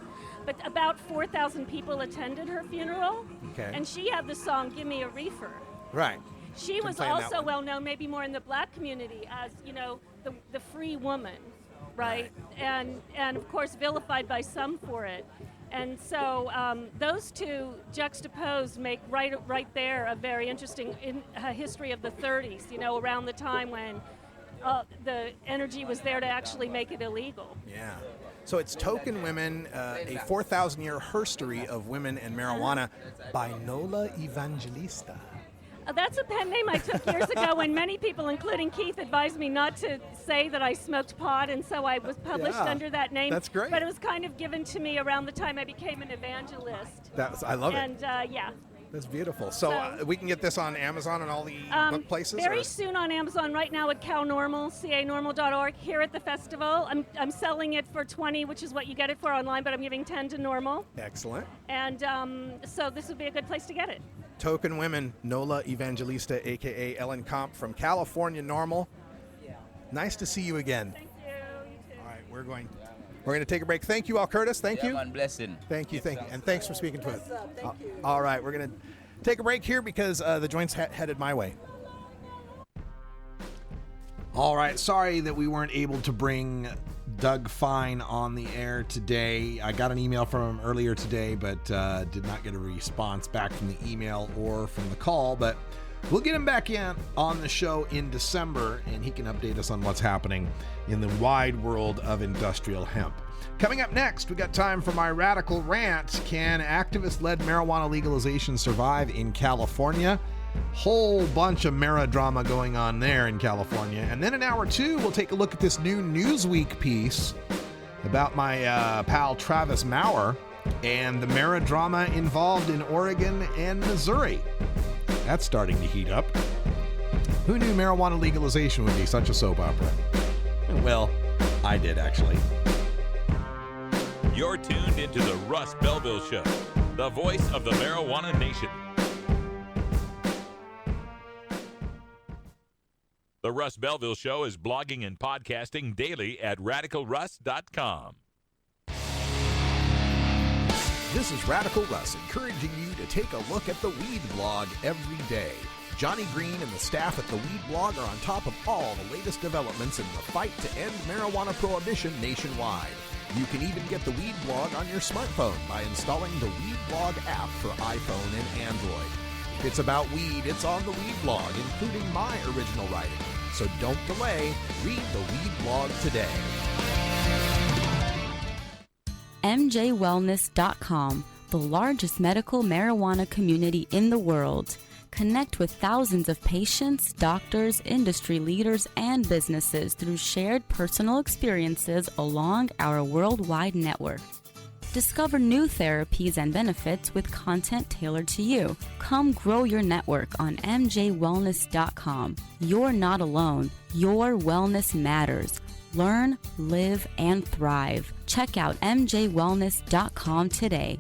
But about 4,000 people attended her funeral. Okay. And she had the song, Give Me a Reefer. Right. She was also well known, maybe more in the black community, as, you know, the free woman, right? And of course vilified by some for it. And so those two juxtaposed make right there a very interesting history of the 30s, you know, around the time when the energy was there to actually make it illegal. Yeah. So it's Token Women, a 4,000-year history of women and marijuana by Nola Evangelista. That's a pen name I took years ago when many people, including Keith, advised me not to say that I smoked pot, and so I was published under that name. That's great. But it was kind of given to me around the time I became an evangelist. I love it. And yeah. That's beautiful. So we can get this on Amazon and all the book places? Very soon on Amazon. Right now at CalNormal, canormal.org. Here at the festival, I'm selling it for $20, which is what you get it for online, but I'm giving $10 to Normal. Excellent. And so this would be a good place to get it. Token Women, Nola Evangelista, a.k.a. Ellen Comp from California Normal. Yeah. Nice to see you again. Thank you. You too. All right, we're going to take a break. Thank you all, Curtis. Thank you. Man, blessing. Thank you. And thanks for speaking to us. Thank you. All right, we're going to take a break here because the joint's headed my way. All right, sorry that we weren't able to bring Doug Fine on the air today. I got an email from him earlier today, but did not get a response back from the email or from the call. But we'll get him back in on the show in December, and he can update us on what's happening in the wide world of industrial hemp. Coming up next, we got time for my radical rant. Can activist-led marijuana legalization survive in California? Whole bunch of drama going on there in California. And then in hour 2, we'll take a look at this new Newsweek piece about my pal Travis Maurer and the drama involved in Oregon and Missouri. That's starting to heat up. Who knew marijuana legalization would be such a soap opera? Well, I did, actually. You're tuned into the Russ Belville Show, the voice of the marijuana nation. The Russ Belville Show is blogging and podcasting daily at radicalruss.com. This is Radical Russ encouraging you to take a look at the Weed Blog every day. Johnny Green and the staff at the Weed Blog are on top of all the latest developments in the fight to end marijuana prohibition nationwide. You can even get the Weed Blog on your smartphone by installing the Weed Blog app for iPhone and Android. If it's about weed, it's on the Weed Blog, including my original writing. So don't delay. Read the Weed Blog today. MJWellness.com, the largest medical marijuana community in the world. Connect with thousands of patients, doctors, industry leaders, and businesses through shared personal experiences along our worldwide network. Discover new therapies and benefits with content tailored to you. Come grow your network on MJWellness.com. You're not alone. Your wellness matters. Learn, live, and thrive. Check out MJWellness.com today.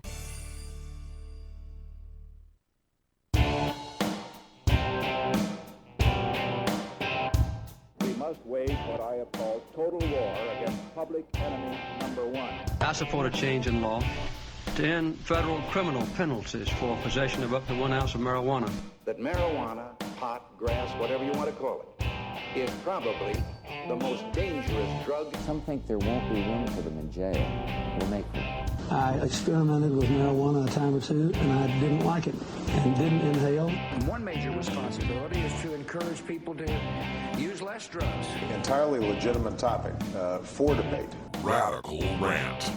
We must wage what I have called total war against public enemy number one. I support a change in law to end federal criminal penalties for possession of up to 1 ounce of marijuana. That marijuana, pot, grass, whatever you want to call it, is probably the most dangerous drug. Some think there won't be room for them in jail. We'll make room. I experimented with marijuana a time or two, and I didn't like it and didn't inhale. And one major responsibility is to encourage people to use less drugs. Entirely legitimate topic for debate. Radical Rant.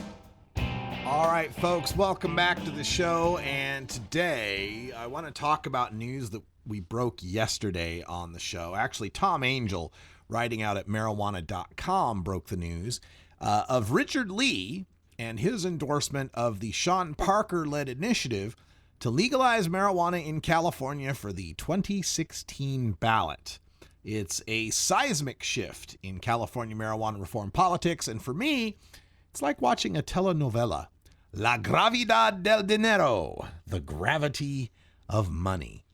All right, folks, welcome back to the show. And today I want to talk about news that we broke yesterday on the show. Actually, Tom Angel, writing out at marijuana.com, broke the news of Richard Lee and his endorsement of the Sean Parker-led initiative to legalize marijuana in California for the 2016 ballot. It's a seismic shift in California marijuana reform politics, and for me, it's like watching a telenovela. La gravedad del dinero, the gravity of money.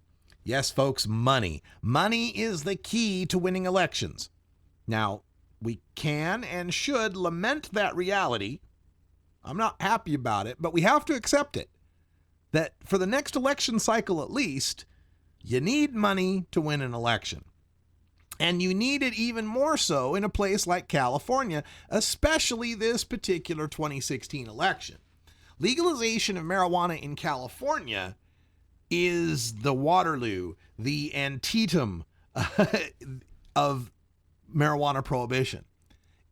Yes, folks, money. Money is the key to winning elections. Now, we can and should lament that reality. I'm not happy about it, but we have to accept it. That for the next election cycle at least, you need money to win an election. And you need it even more so in a place like California, especially this particular 2016 election. Legalization of marijuana in California is the Waterloo, the Antietam of marijuana prohibition.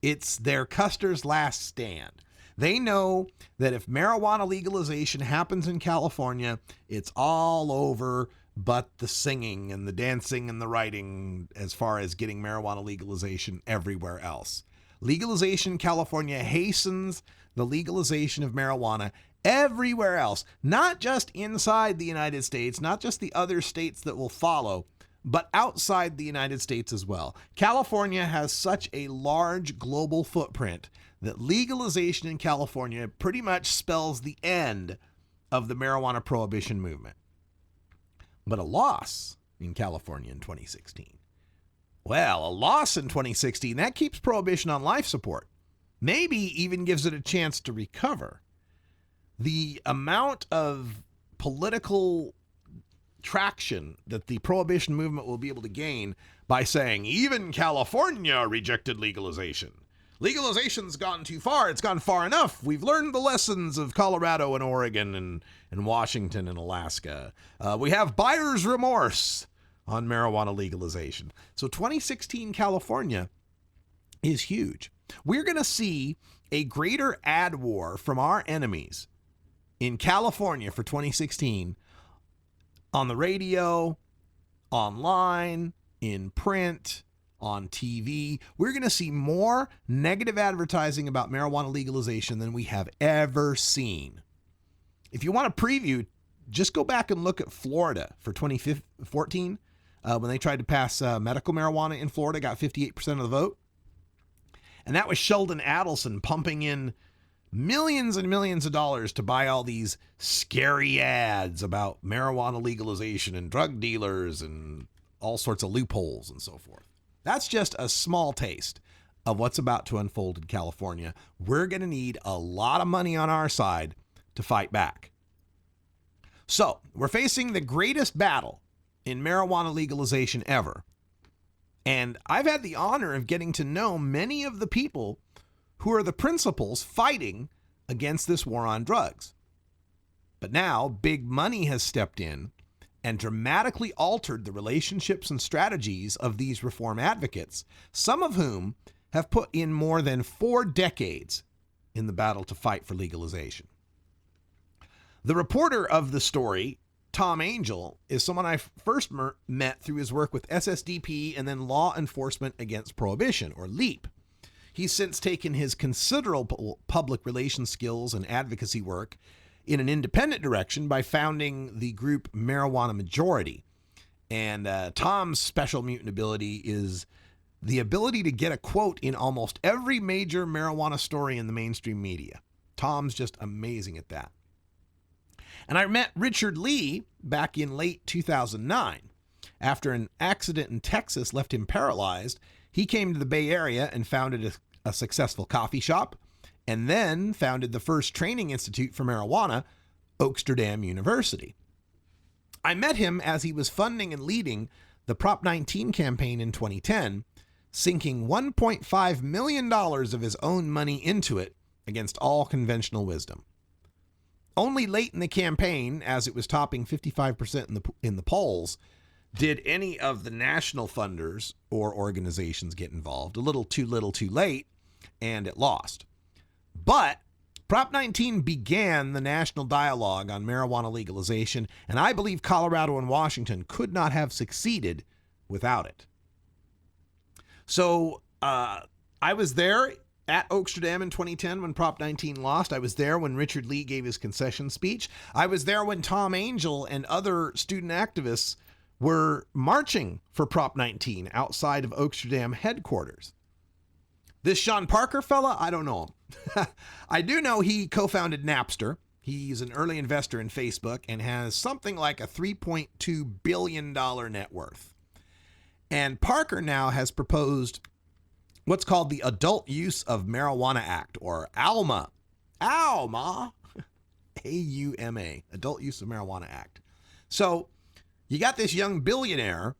It's their Custer's last stand. They know that if marijuana legalization happens in California, it's all over but the singing and the dancing and the writing as far as getting marijuana legalization everywhere else. Legalization in California hastens the legalization of marijuana everywhere else, not just inside the United States, not just the other states that will follow, but outside the United States as well. California has such a large global footprint that legalization in California pretty much spells the end of the marijuana prohibition movement. But a loss in California in 2016. Well, a loss in 2016, that keeps prohibition on life support. Maybe even gives it a chance to recover. The amount of political traction that the prohibition movement will be able to gain by saying, even California rejected legalization. Legalization's gone too far. It's gone far enough. We've learned the lessons of Colorado and Oregon and Washington and Alaska. We have buyer's remorse on marijuana legalization. So 2016 California is huge. We're going to see a greater ad war from our enemies in California for 2016 on the radio, online, in print, on TV. We're going to see more negative advertising about marijuana legalization than we have ever seen. If you want a preview, just go back and look at Florida for 2014 when they tried to pass medical marijuana in Florida, got 58% of the vote. And that was Sheldon Adelson pumping in millions and millions of dollars to buy all these scary ads about marijuana legalization and drug dealers and all sorts of loopholes and so forth. That's just a small taste of what's about to unfold in California. We're going to need a lot of money on our side to fight back. So, we're facing the greatest battle in marijuana legalization ever. And I've had the honor of getting to know many of the people who are the principals fighting against this war on drugs. But now, big money has stepped in and dramatically altered the relationships and strategies of these reform advocates, some of whom have put in more than 4 decades in the battle to fight for legalization. The reporter of the story, Tom Angel, is someone I first met through his work with SSDP and then Law Enforcement Against Prohibition, or LEAP. He's since taken his considerable public relations skills and advocacy work in an independent direction by founding the group Marijuana Majority. And Tom's special mutant ability is the ability to get a quote in almost every major marijuana story in the mainstream media. Tom's just amazing at that. And I met Richard Lee back in late 2009. After an accident in Texas left him paralyzed, he came to the Bay Area and founded a successful coffee shop, and then founded the first training institute for marijuana, Oaksterdam University. I met him as he was funding and leading the Prop 19 campaign in 2010, sinking $1.5 million of his own money into it against all conventional wisdom. Only late in the campaign, as it was topping 55% in the polls, did any of the national funders or organizations get involved. A little too late, and it lost. But Prop 19 began the national dialogue on marijuana legalization, and I believe Colorado and Washington could not have succeeded without it. So I was there at Oaksterdam in 2010 when Prop 19 lost. I was there when Richard Lee gave his concession speech. I was there when Tom Angel and other student activists were marching for Prop 19 outside of Oaksterdam headquarters. This Sean Parker fella, I don't know him. I do know he co-founded Napster. He's an early investor in Facebook and has something like a $3.2 billion net worth. And Parker now has proposed what's called the Adult Use of Marijuana Act, or ALMA. ALMA. A-U-M-A. Adult Use of Marijuana Act. So you got this young billionaire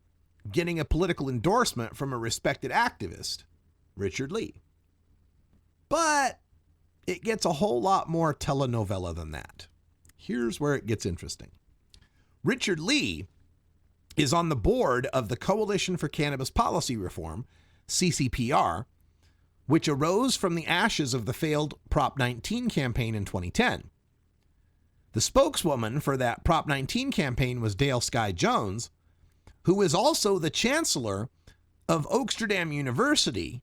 getting a political endorsement from a respected activist, Richard Lee. But it gets a whole lot more telenovela than that. Here's where it gets interesting. Richard Lee is on the board of the Coalition for Cannabis Policy Reform, CCPR, which arose from the ashes of the failed Prop 19 campaign in 2010. The spokeswoman for that Prop 19 campaign was Dale Sky Jones, who is also the chancellor of Oaksterdam University,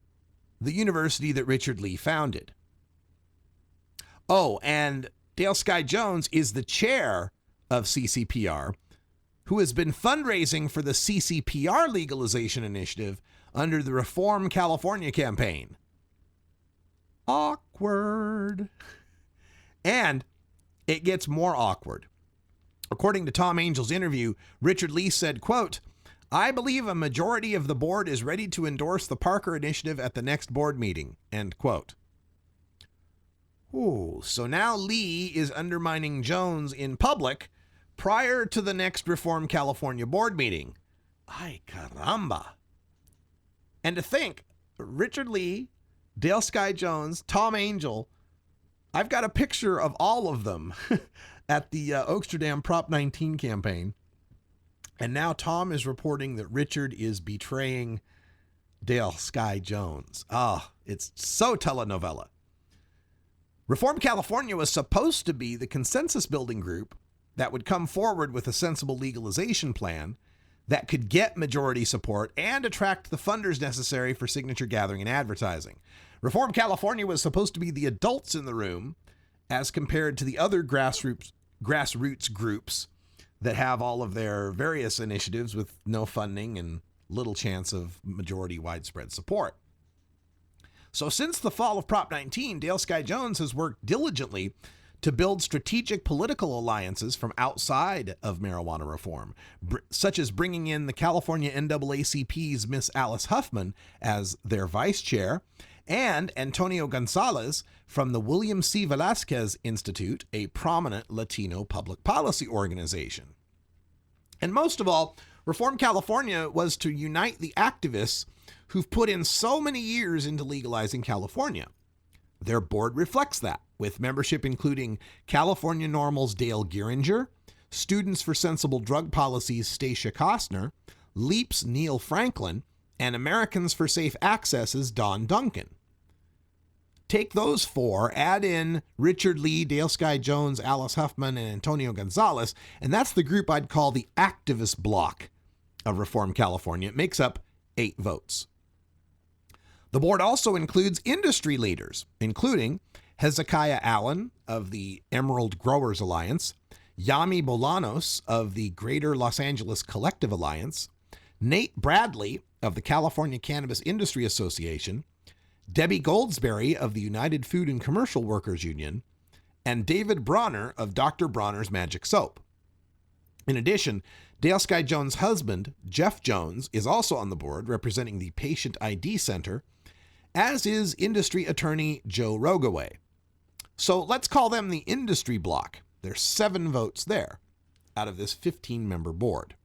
the university that Richard Lee founded. Oh, and Dale Sky Jones is the chair of CCPR, who has been fundraising for the CCPR legalization initiative under the Reform California campaign. Awkward. And it gets more awkward. According to Tom Angel's interview, Richard Lee said, quote, "I believe a majority of the board is ready to endorse the Parker initiative at the next board meeting," end quote. Ooh, so now Lee is undermining Jones in public prior to the next Reform California board meeting. Ay caramba. And to think, Richard Lee, Dale Sky Jones, Tom Angel, I've got a picture of all of them at the Oaksterdam Prop 19 campaign. And now Tom is reporting that Richard is betraying Dale Sky Jones. It's so telenovela. Reform California was supposed to be the consensus building group that would come forward with a sensible legalization plan that could get majority support and attract the funders necessary for signature gathering and advertising. Reform California was supposed to be the adults in the room as compared to the other grassroots groups that have all of their various initiatives with no funding and little chance of majority widespread support. So since the fall of Prop 19, Dale Sky Jones has worked diligently to build strategic political alliances from outside of marijuana reform, such as bringing in the California NAACP's Miss Alice Huffman as their vice chair, and Antonio Gonzalez from the William C. Velasquez Institute, a prominent Latino public policy organization. And most of all, Reform California was to unite the activists who've put in so many years into legalizing California. Their board reflects that, with membership including California Normal's Dale Geringer, Students for Sensible Drug Policy's Stacia Kostner, LEAP's Neil Franklin, and Americans for Safe Access's Don Duncan. Take those four, add in Richard Lee, Dale Sky Jones, Alice Huffman, and Antonio Gonzalez, and that's the group I'd call the activist bloc of Reform California. It makes up 8 votes. The board also includes industry leaders, including Hezekiah Allen of the Emerald Growers Alliance, Yami Bolanos of the Greater Los Angeles Collective Alliance, Nate Bradley of the California Cannabis Industry Association, Debbie Goldsberry of the United Food and Commercial Workers Union, and David Bronner of Dr. Bronner's Magic Soap. In addition, Dale Sky Jones' husband, Jeff Jones, is also on the board representing the Patient ID Center, as is industry attorney Joe Rogaway. So let's call them the industry bloc. There's 7 votes there out of this 15-member board.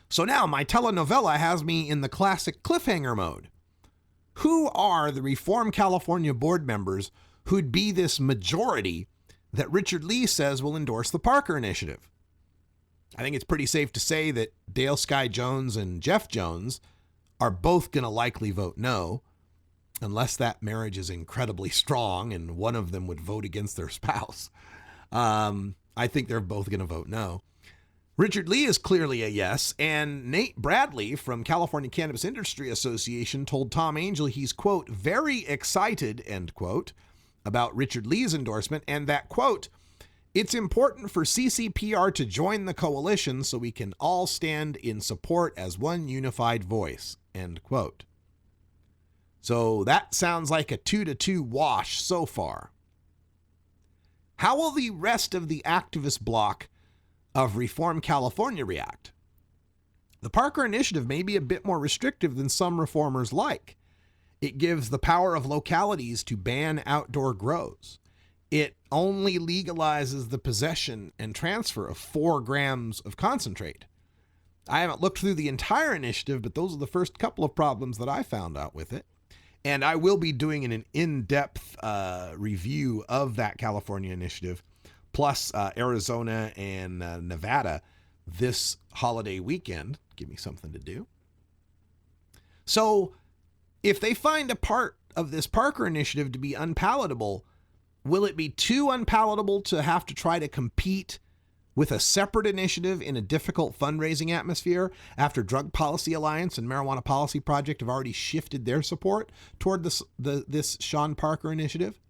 So now my telenovela has me in the classic cliffhanger mode. Who are the Reform California board members who'd be this majority that Richard Lee says will endorse the Parker Initiative? I think it's pretty safe to say that Dale Sky Jones and Jeff Jones are both going to likely vote no, unless that marriage is incredibly strong and one of them would vote against their spouse. I think they're both going to vote no. Richard Lee is clearly a yes, and Nate Bradley from California Cannabis Industry Association told Tom Angel he's, quote, very excited, end quote, about Richard Lee's endorsement, and that, quote, it's important for CCPR to join the coalition so we can all stand in support as one unified voice, end quote. So that sounds like a 2-2 wash so far. How will the rest of the activist bloc of Reform California react? The Parker Initiative may be a bit more restrictive than some reformers like. It gives the power of localities to ban outdoor grows. It only legalizes the possession and transfer of 4 grams of concentrate. I haven't looked through the entire initiative, but those are the first couple of problems that I found out with it. And I will be doing an in-depth review of that California initiative, plus Arizona and Nevada this holiday weekend. Give me something to do. So if they find a part of this Parker initiative to be unpalatable, will it be too unpalatable to have to try to compete with a separate initiative in a difficult fundraising atmosphere after Drug Policy Alliance and Marijuana Policy Project have already shifted their support toward this Sean Parker initiative?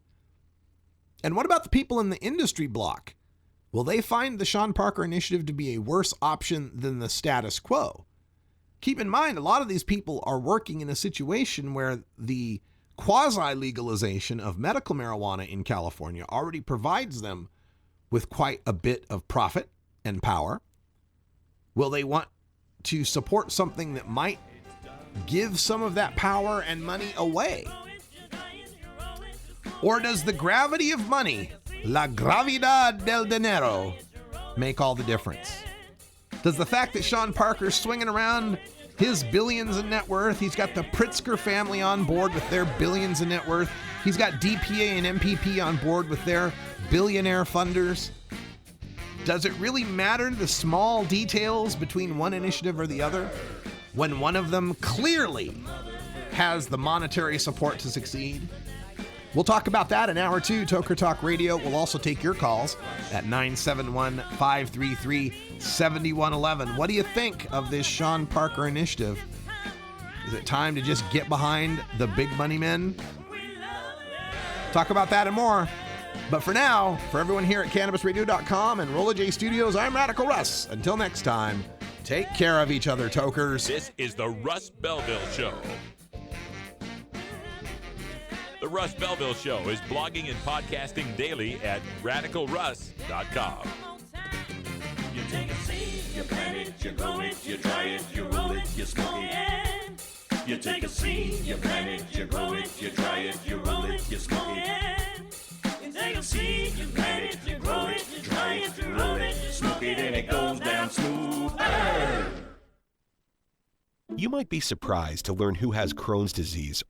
And what about the people in the industry bloc? Will they find the Sean Parker initiative to be a worse option than the status quo? Keep in mind, a lot of these people are working in a situation where the quasi-legalization of medical marijuana in California already provides them with quite a bit of profit and power. Will they want to support something that might give some of that power and money away? Or does the gravity of money, la gravidad del dinero, make all the difference? Does the fact that Sean Parker's swinging around his billions in net worth, he's got the Pritzker family on board with their billions in net worth, he's got DPA and MPP on board with their billionaire funders, does it really matter the small details between one initiative or the other when one of them clearly has the monetary support to succeed? We'll talk about that in hour 2, Toker Talk Radio. We'll also take your calls at 971-533-7111. What do you think of this Sean Parker initiative? Is it time to just get behind the big money men? Talk about that and more. But for now, for everyone here at CannabisRadio.com and Rolla J Studios, I'm Radical Russ. Until next time, take care of each other, tokers. This is the Russ Belville Show. The Russ Belville Show is blogging and podcasting daily at RadicalRuss.com. You take a seed, you plant it, you grow it, you dry it, you roll it, you smoke it. You take a seed, you plant it, you grow it, you dry it, you roll it, you smoke it. You take a seed, you plant it, you grow it, you dry it, you roll it, you smoke it, and it goes down smooth. You might be surprised to learn who has Crohn's disease